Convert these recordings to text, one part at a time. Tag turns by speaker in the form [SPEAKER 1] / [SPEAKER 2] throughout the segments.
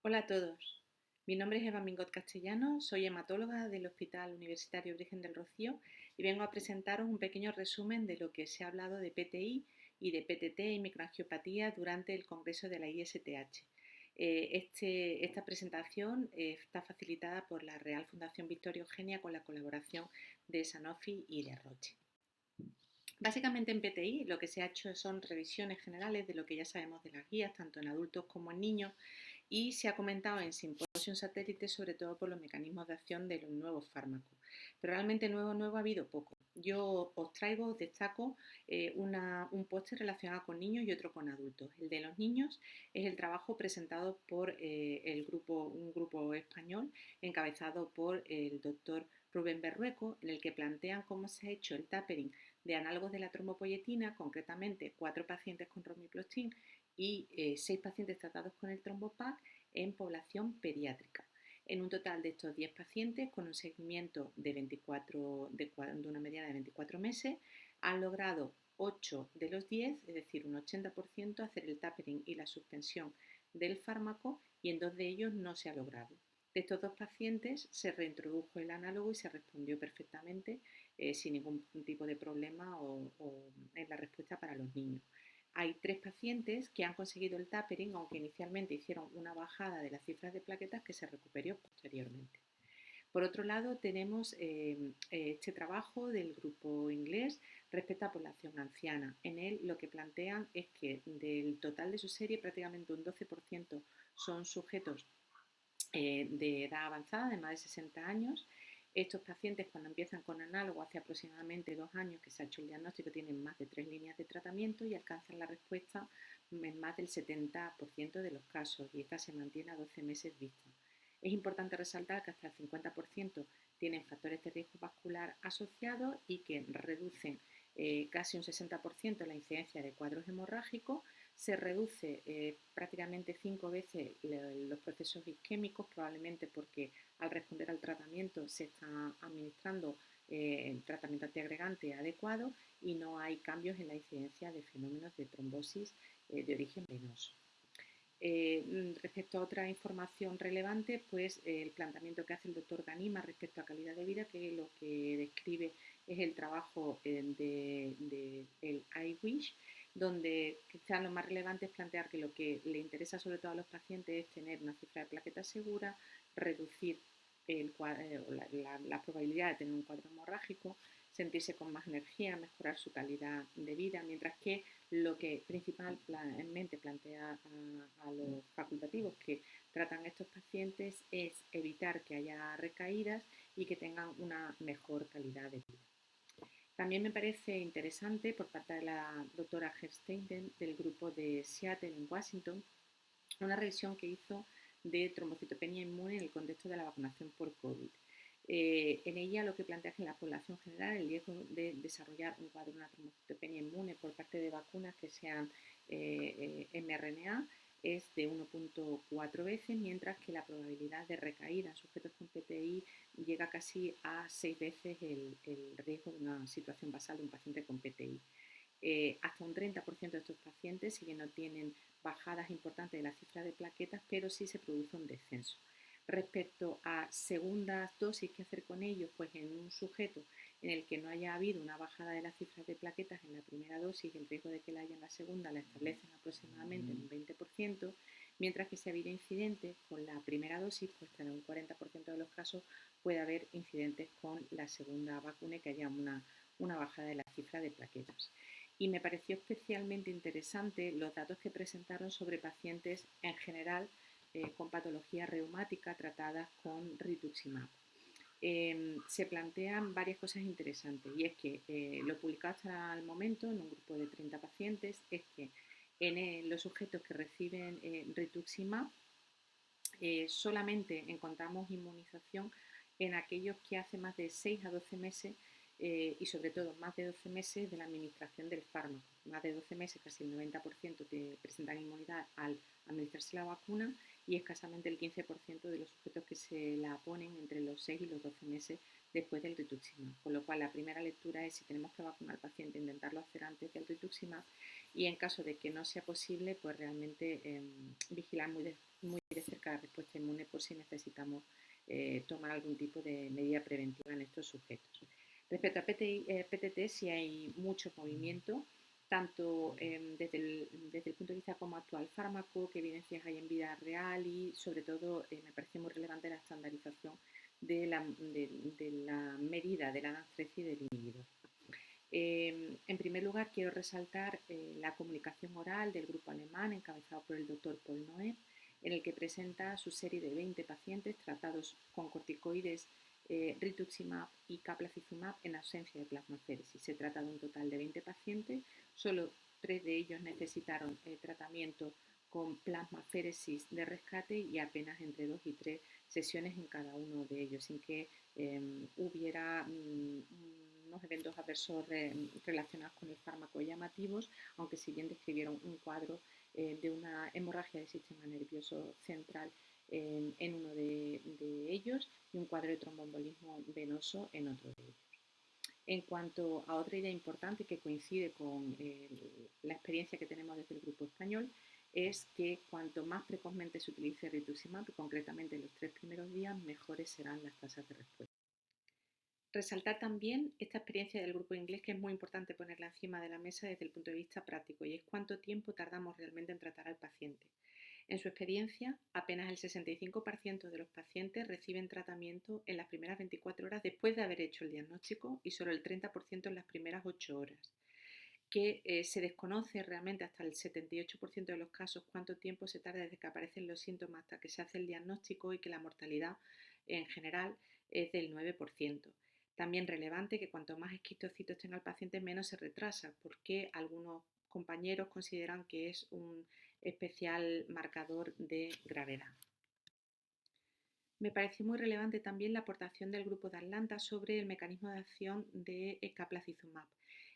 [SPEAKER 1] Hola a todos. Mi nombre es Eva Mingot Castellano, soy hematóloga del Hospital Universitario Virgen del Rocío y vengo a presentaros un pequeño resumen de lo que se ha hablado de PTI y de PTT y microangiopatía durante el Congreso de la ISTH. Esta presentación está facilitada por la Real Fundación Victoria Eugenia con la colaboración de Sanofi y de Roche. Básicamente en PTI lo que se ha hecho son revisiones generales de lo que ya sabemos de las guías, tanto en adultos como en niños, y se ha comentado en simposios satélites sobre todo por los mecanismos de acción de los nuevos fármacos. Pero realmente nuevo ha habido poco. Yo os destaco un póster relacionado con niños y otro con adultos. El de los niños es el trabajo presentado por un grupo español encabezado por el doctor Rubén Berrueco, en el que plantean cómo se ha hecho el tapering de análogos de la trombopoyetina, concretamente 4 pacientes con romiplastin y 6 pacientes tratados con el trombopac en población pediátrica. En un total de estos 10 pacientes, con un seguimiento de una mediana de 24 meses, han logrado 8 de los 10, es decir, un 80%, hacer el tapering y la suspensión del fármaco, y en 2 de ellos no se ha logrado. De estos 2 pacientes se reintrodujo el análogo y se respondió perfectamente sin ningún tipo de problema o en la respuesta para los niños. Hay 3 pacientes que han conseguido el tapering, aunque inicialmente hicieron una bajada de las cifras de plaquetas que se recuperó posteriormente. Por otro lado, tenemos este trabajo del grupo inglés respecto a población anciana. En él lo que plantean es que del total de su serie prácticamente un 12% son sujetos de edad avanzada, de más de 60 años. Estos pacientes, cuando empiezan con análogo hace aproximadamente 2 años que se ha hecho el diagnóstico, tienen más de 3 líneas de tratamiento y alcanzan la respuesta en más del 70% de los casos, y esta se mantiene a 12 meses vista. Es importante resaltar que hasta el 50% tienen factores de riesgo vascular asociados y que reducen casi un 60% la incidencia de cuadros hemorrágicos. Se reduce prácticamente 5 veces los procesos isquémicos, probablemente porque al responder al tratamiento se está administrando el tratamiento antiagregante adecuado y no hay cambios en la incidencia de fenómenos de trombosis de origen venoso. Respecto a otra información relevante, pues el planteamiento que hace el doctor Ganima respecto a calidad de vida, que lo que describe es el trabajo de el iWish, donde quizás lo más relevante es plantear que lo que le interesa sobre todo a los pacientes es tener una cifra de plaquetas segura, reducir la probabilidad de tener un cuadro hemorrágico, sentirse con más energía, mejorar su calidad de vida, mientras que lo que principalmente plantea a los facultativos que tratan a estos pacientes es evitar que haya recaídas y que tengan una mejor calidad de vida. También me parece interesante por parte de la doctora Gersteiden del grupo de Seattle en Washington una revisión que hizo de trombocitopenia inmune en el contexto de la vacunación por COVID. En ella lo que plantea es que en la población general el riesgo de desarrollar un cuadro de una trombocitopenia inmune por parte de vacunas que sean mRNA es de 1,4 veces, mientras que la probabilidad de recaída en sujetos con PTI llega casi a 6 veces el riesgo de una situación basal de un paciente con PTI. Hasta un 30% de estos pacientes, si bien no tienen bajadas importantes de la cifra de plaquetas, pero sí se produce un descenso. Respecto a segundas dosis, ¿qué hacer con ellos? Pues en un sujeto en el que no haya habido una bajada de las cifras de plaquetas en la primera dosis, el riesgo de que la haya en la segunda la establecen aproximadamente en un 20%, mientras que si ha habido incidentes con la primera dosis, pues en un 40% de los casos puede haber incidentes con la segunda vacuna y que haya una bajada de la cifra de plaquetas. Y me pareció especialmente interesante los datos que presentaron sobre pacientes en general con patología reumática tratadas con rituximab. Se plantean varias cosas interesantes, y es que lo publicado hasta el momento en un grupo de 30 pacientes es que en los sujetos que reciben rituximab solamente encontramos inmunización en aquellos que hace más de 6 a 12 meses y sobre todo más de 12 meses de la administración del fármaco. Más de 12 meses, casi el 90% presentan inmunidad al administrarse la vacuna, y escasamente el 15% de los sujetos que se la ponen entre los 6 y los 12 meses después del rituximab. Con lo cual, la primera lectura es si tenemos que vacunar al paciente, intentarlo hacer antes del rituximab y en caso de que no sea posible, pues realmente vigilar muy de cerca la respuesta inmune por si necesitamos tomar algún tipo de medida preventiva en estos sujetos. Respecto a PTT, sí hay mucho movimiento, tanto desde el punto de vista como actual fármaco, qué evidencias hay en vida real y sobre todo me parece muy relevante la estandarización de la medida de la DANS13 y del inhibidor. En primer lugar, quiero resaltar la comunicación oral del grupo alemán encabezado por el doctor Paul Noe, en el que presenta su serie de 20 pacientes tratados con corticoides rituximab y caplacizumab en ausencia de plasmaféresis. Se trata de un total de 20 pacientes, solo 3 de ellos necesitaron tratamiento con plasmaféresis de rescate y apenas entre 2 y 3 sesiones en cada uno de ellos, sin que hubiera unos eventos adversos relacionados con el fármaco llamativos, aunque si bien describieron un cuadro de una hemorragia del sistema nervioso central en uno de ellos y un cuadro de tromboembolismo venoso en otro de ellos. En cuanto a otra idea importante que coincide con la experiencia que tenemos desde el grupo español, es que cuanto más precozmente se utilice rituximab, concretamente en los 3 primeros días, mejores serán las tasas de respuesta. Resaltar también esta experiencia del grupo inglés, que es muy importante ponerla encima de la mesa desde el punto de vista práctico, y es cuánto tiempo tardamos realmente en tratar al paciente. En su experiencia, apenas el 65% de los pacientes reciben tratamiento en las primeras 24 horas después de haber hecho el diagnóstico y solo el 30% en las primeras 8 horas. Que se desconoce realmente hasta el 78% de los casos cuánto tiempo se tarda desde que aparecen los síntomas hasta que se hace el diagnóstico y que la mortalidad en general es del 9%. También relevante que cuanto más esquistocitos tenga el paciente, menos se retrasa, porque algunos compañeros consideran que es un especial marcador de gravedad. Me pareció muy relevante también la aportación del grupo de Atlanta sobre el mecanismo de acción de caplacizumab.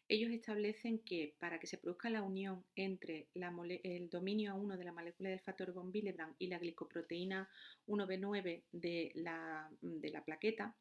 [SPEAKER 1] Ellos establecen que para que se produzca la unión entre el dominio A1 de la molécula del factor von Willebrand y la glicoproteína 1B9 de la plaqueta,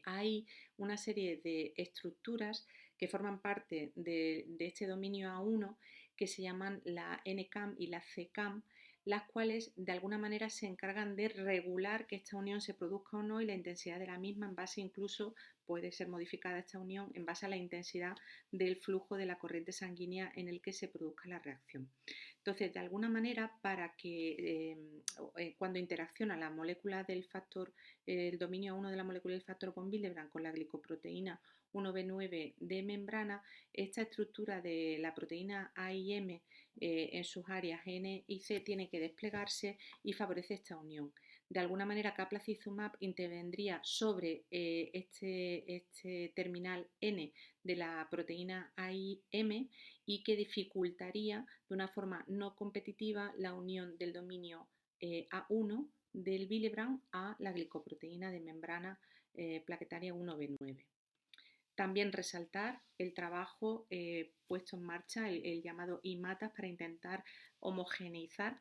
[SPEAKER 1] hay una serie de estructuras que forman parte de este dominio A1 que se llaman la NCAM y la CCAM, las cuales de alguna manera se encargan de regular que esta unión se produzca o no y la intensidad de la misma en base incluso puede ser modificada esta unión en base a la intensidad del flujo de la corriente sanguínea en el que se produzca la reacción. Entonces, de alguna manera, para que cuando interacciona la molécula del factor, el dominio 1 de la molécula del factor von Willebrand con la glicoproteína 1B9 de membrana, esta estructura de la proteína A y M en sus áreas N y C tiene que desplegarse y favorece esta unión. De alguna manera, caplacizumab intervendría sobre este terminal N de la proteína AIM y que dificultaría de una forma no competitiva la unión del dominio A1 del Willebrand a la glicoproteína de membrana plaquetaria 1B9. También resaltar el trabajo puesto en marcha, el llamado IMATAS, para intentar homogeneizar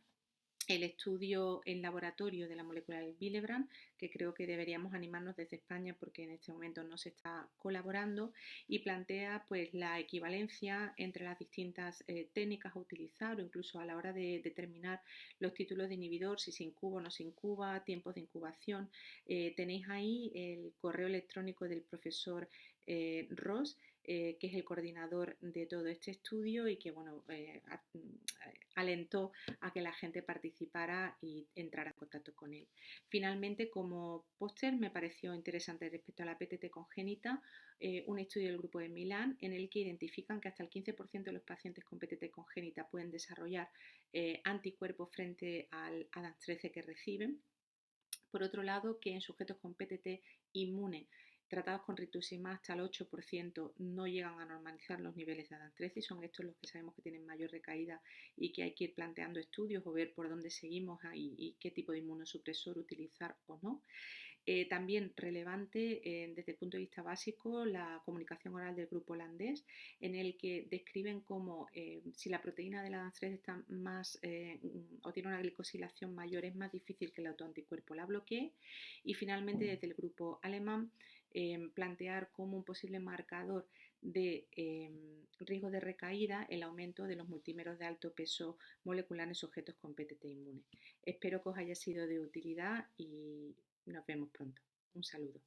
[SPEAKER 1] el estudio en laboratorio de la molécula del Willebrand, que creo que deberíamos animarnos desde España porque en este momento no se está colaborando, y plantea pues la equivalencia entre las distintas técnicas a utilizar o incluso a la hora de determinar los títulos de inhibidor, si se incuba o no se incuba, tiempos de incubación. Tenéis ahí el correo electrónico del profesor Ross, que es el coordinador de todo este estudio y que bueno, alentó a que la gente participara y entrara en contacto con él. Finalmente, como póster, me pareció interesante respecto a la PTT congénita un estudio del grupo de Milán en el que identifican que hasta el 15% de los pacientes con PTT congénita pueden desarrollar anticuerpos frente al ADAS13 que reciben. Por otro lado, que en sujetos con PTT inmune tratados con rituximab hasta el 8% no llegan a normalizar los niveles de ADAS13 y son estos los que sabemos que tienen mayor recaída y que hay que ir planteando estudios o ver por dónde seguimos y qué tipo de inmunosupresor utilizar o no. También relevante desde el punto de vista básico la comunicación oral del grupo holandés, en el que describen cómo si la proteína de la DAN3 está más o tiene una glicosilación mayor, es más difícil que el autoanticuerpo la bloquee. Y finalmente desde el grupo alemán plantear como un posible marcador de riesgo de recaída el aumento de los multímeros de alto peso molecular en sujetos con PTT inmune. Espero que os haya sido de utilidad y nos vemos pronto. Un saludo.